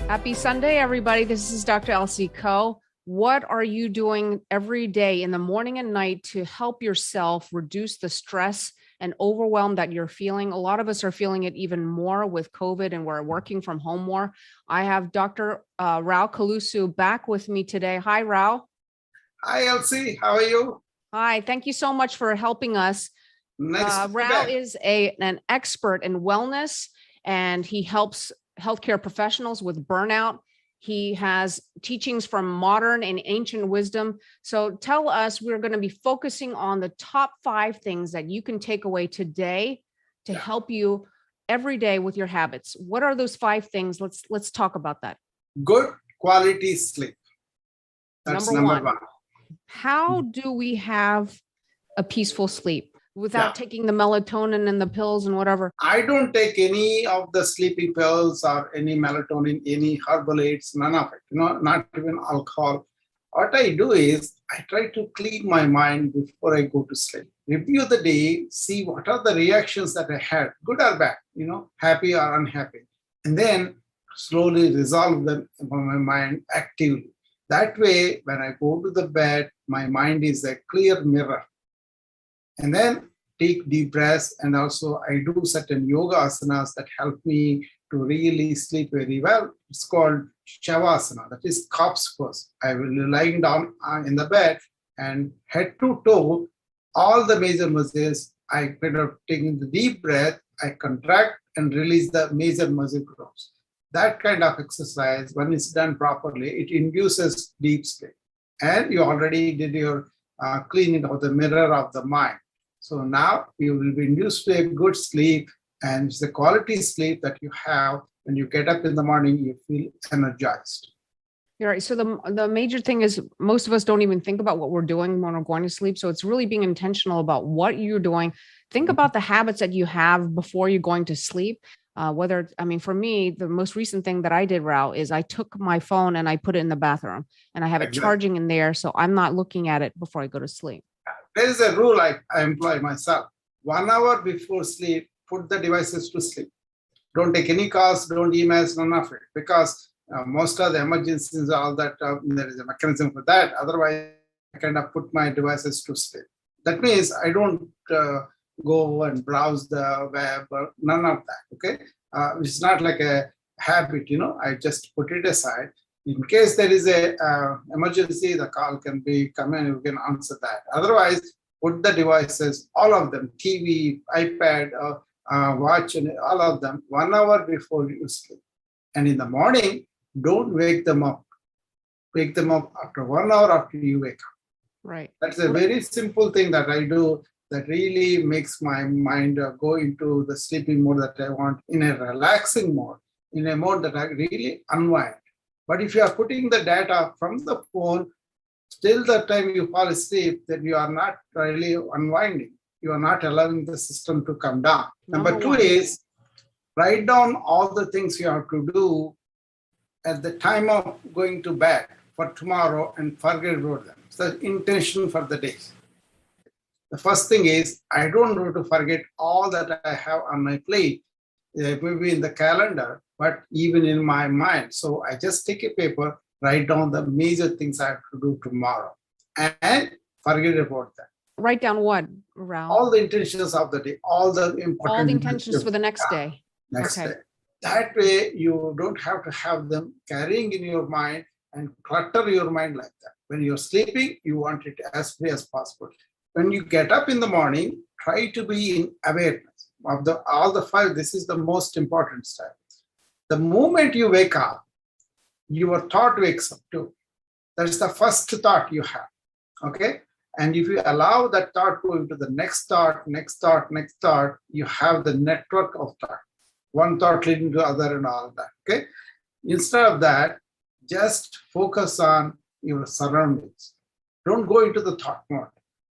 Happy Sunday, everybody. This is Dr. Elsie Coe. What are you doing every day in the morning and night to help yourself reduce the stress and overwhelm that you're feeling? A lot of us are feeling it even more with COVID and we're working from home more. I have Dr. Rao Kolusu back with me today. Hi, Rao. Hi, Elsie. How are you? Hi. Thank you so much for helping us. Nice to be Rao back. is an expert in wellness, and he helps healthcare professionals with burnout. He has teachings from modern and ancient wisdom. So tell us, we're going to be focusing on the top 5 things that you can take away today to help you every day with your habits. What are those 5 things? Let's talk about that. Good quality sleep. That's number one. How do we have a peaceful sleep without Yeah. taking the melatonin and the pills and whatever? I don't take any of the sleeping pills or any melatonin, any herbal aids, none of it, not even alcohol. What I do is I try to clean my mind before I go to sleep. Review the day, see what are the reactions that I had, good or bad, happy or unhappy. And then slowly resolve them in my mind actively. That way, when I go to the bed, my mind is a clear mirror. And then take deep breaths, and also I do certain yoga asanas that help me to really sleep very well. It's called Shavasana, that is corpse pose. I will be lying down in the bed and head to toe, all the major muscles. I kind of taking the deep breath, I contract and release the major muscle groups. That kind of exercise, when it's done properly, it induces deep sleep. And you already did your cleaning of the mirror of the mind. So now you will be induced to a good sleep, and it's the quality sleep that you have. When you get up in the morning, you feel energized. You're right. So the major thing is most of us don't even think about what we're doing when we're going to sleep. So it's really being intentional about what you're doing. Think about the habits that you have before you're going to sleep. For me, the most recent thing that I did, Rao, is I took my phone and I put it in the bathroom, and I have it charging in there. So I'm not looking at it before I go to sleep. There is a rule I employ myself. 1 hour before sleep, put the devices to sleep. Don't take any calls, don't emails, none of it. Because most of the emergencies, all that, there is a mechanism for that. Otherwise, I kind of put my devices to sleep. That means I don't go and browse the web or none of that, okay? It's not like a habit, I just put it aside. In case there is a emergency, the call can be come and you can answer that. Otherwise, put the devices, all of them, TV, iPad, watch, and all of them, 1 hour before you sleep. And in the morning, don't wake them up. Wake them up after 1 hour after you wake up. Right. That's a very simple thing that I do that really makes my mind go into the sleeping mode that I want, in a relaxing mode, in a mode that I really unwind. But if you are putting the data from the phone, till the time you fall asleep, then you are not really unwinding. You are not allowing the system to come down. Number 2 is write down all the things you have to do at the time of going to bed for tomorrow and forget about them. It's the intention for the day. The first thing is, I don't want to forget all that I have on my plate. It may be in the calendar, but even in my mind. So I just take a paper, write down the major things I have to do tomorrow, and forget about that. Write down what, Rao? All the intentions of the day, all the important. All the intentions for the next day. Next day. That way, you don't have to have them carrying in your mind and clutter your mind like that. When you're sleeping, you want it as free as possible. When you get up in the morning, try to be in awareness of all the 5. This is the most important step. The moment you wake up, your thought wakes up too. That's the first thought you have, okay? And if you allow that thought to go into the next thought, next thought, next thought, you have the network of thought. One thought leading to the other and all that, okay? Instead of that, just focus on your surroundings. Don't go into the thought mode.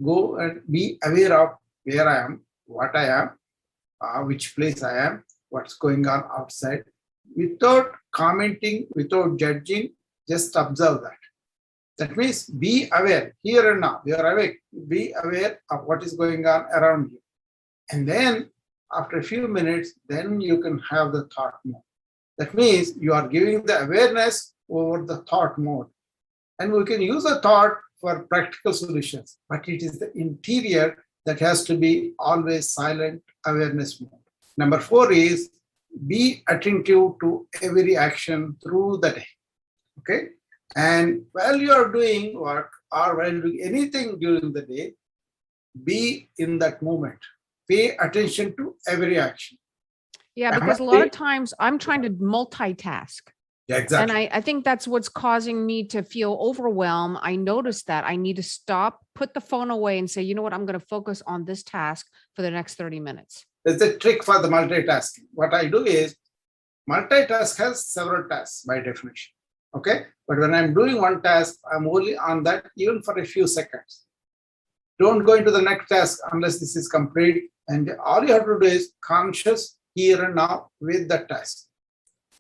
Go and be aware of where I am, what I am, which place I am, what's going on outside. Without commenting, without judging, just observe that. That means be aware here and now. You are awake. Be aware of what is going on around you. And then after a few minutes, then you can have the thought mode. That means you are giving the awareness over the thought mode. And we can use a thought for practical solutions, but it is the interior that has to be always silent awareness mode. Number 4 is be attentive to every action through the day. Okay. And while you are doing work or while doing anything during the day, be in that moment. Pay attention to every action. Yeah, because a lot of times I'm trying to multitask. Yeah, exactly. And I think that's what's causing me to feel overwhelmed. I noticed that I need to stop, put the phone away and say, you know what, I'm going to focus on this task for the next 30 minutes. It's a trick for the multitasking. What I do is multitask has several tasks by definition. Okay. But when I'm doing one task, I'm only on that even for a few seconds. Don't go into the next task unless this is complete. And all you have to do is conscious here and now with the task.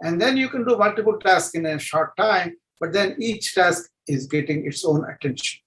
And then you can do multiple tasks in a short time, but then each task is getting its own attention.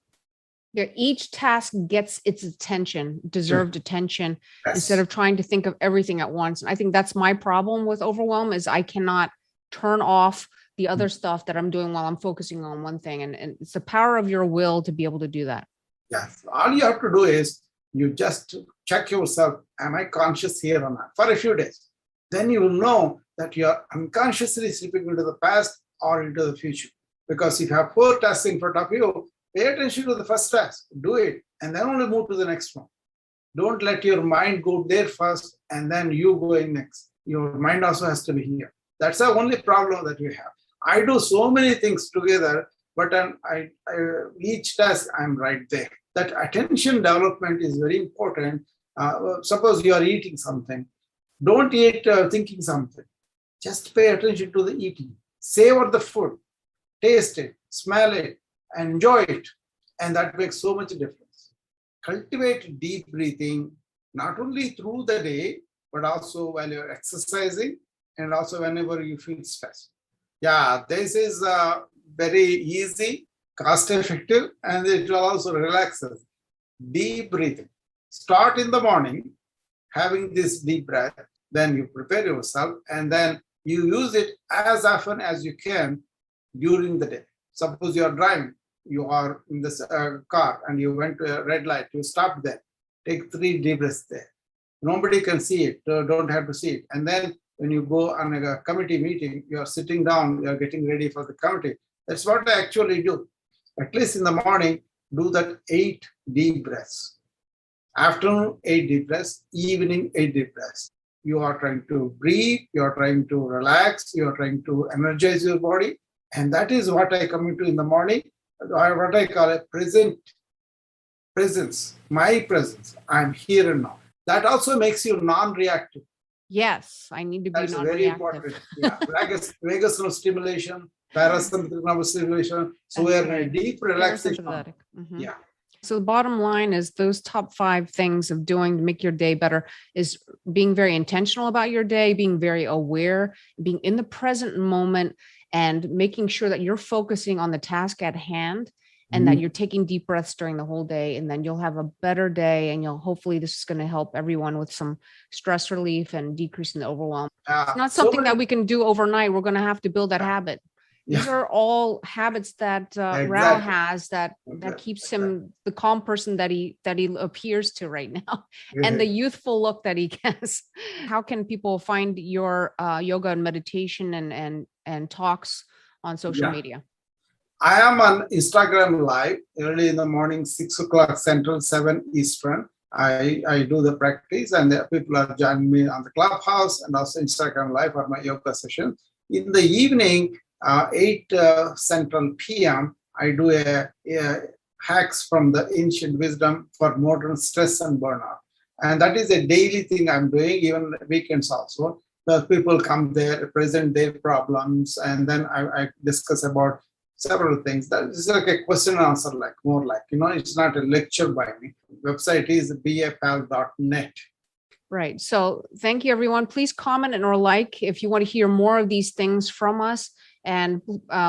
Yeah, each task gets its attention, deserved attention, Yes. instead of trying to think of everything at once. And I think that's my problem with overwhelm is I cannot turn off the other stuff that I'm doing while I'm focusing on one thing. And it's the power of your will to be able to do that. Yes. All you have to do is you just check yourself, am I conscious here or not, for a few days. Then you will know that you are unconsciously slipping into the past or into the future. Because if you have 4 tasks in front of you, pay attention to the first task, do it, and then only move to the next one. Don't let your mind go there first and then you go in next. Your mind also has to be here. That's the only problem that we have. I do so many things together, but each task I'm right there. That attention development is very important. Suppose you are eating something. Don't eat thinking something. Just pay attention to the eating. Savor the food. Taste it, smell it, enjoy it. And that makes so much difference. Cultivate deep breathing, not only through the day, but also while you're exercising and also whenever you feel stressed. Yeah, this is very easy, cost effective, and it will also relax us. Deep breathing. Start in the morning, having this deep breath, then you prepare yourself, and then you use it as often as you can during the day. Suppose you are driving, you are in this car and you went to a red light, you stopped there, take 3 deep breaths there. Nobody can see it, don't have to see it. And then when you go on a committee meeting, you are sitting down, you are getting ready for the committee. That's what I actually do. At least in the morning, do that 8 deep breaths. Afternoon, 8 deep breaths. Evening, 8 deep breaths. You are trying to breathe, you are trying to relax, you are trying to energize your body. And that is what I come into in the morning, what I call a presence, my presence. I'm here and now. That also makes you non-reactive. Yes, I need to be That's non-reactive. very important. Yeah. Vagus nerve stimulation, parasympathetic nervous stimulation. So we are in a deep relaxation. Mm-hmm. Yeah. So the bottom line is those top 5 things of doing to make your day better is being very intentional about your day, being very aware, being in the present moment, and making sure that you're focusing on the task at hand and that you're taking deep breaths during the whole day. And then you'll have a better day, and hopefully this is going to help everyone with some stress relief and decreasing the overwhelm. It's not something that we can do overnight. We're going to have to build that habit. These are all habits that Rao has that keeps him the calm person that he appears to right now, and the youthful look that he has. How can people find your yoga and meditation and talks on social media? I am on Instagram Live early in the morning, 6 o'clock Central, 7 Eastern. I do the practice, and the people are joining me on the Clubhouse and also Instagram Live for my yoga session. In the evening, 8 Central PM, I do a hacks from the ancient wisdom for modern stress and burnout. And that is a daily thing I'm doing, even weekends also. The people come there, present their problems, and then I discuss about several things. That is like a question and answer, more like, it's not a lecture by me. Website is bafal.net. Right. So thank you, everyone. Please comment or like if you want to hear more of these things from us, and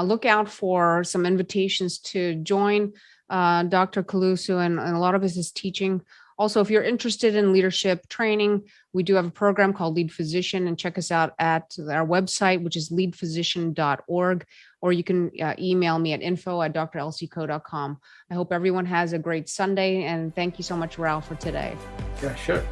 look out for some invitations to join Dr. Kolusu and a lot of his teaching Also, if you're interested in leadership training, we do have a program called Lead Physician, and check us out at our website, which is leadphysician.org, or you can email me at info@drlcco.com. I hope everyone has a great Sunday, and thank you so much, Rao, for today. Yeah, sure.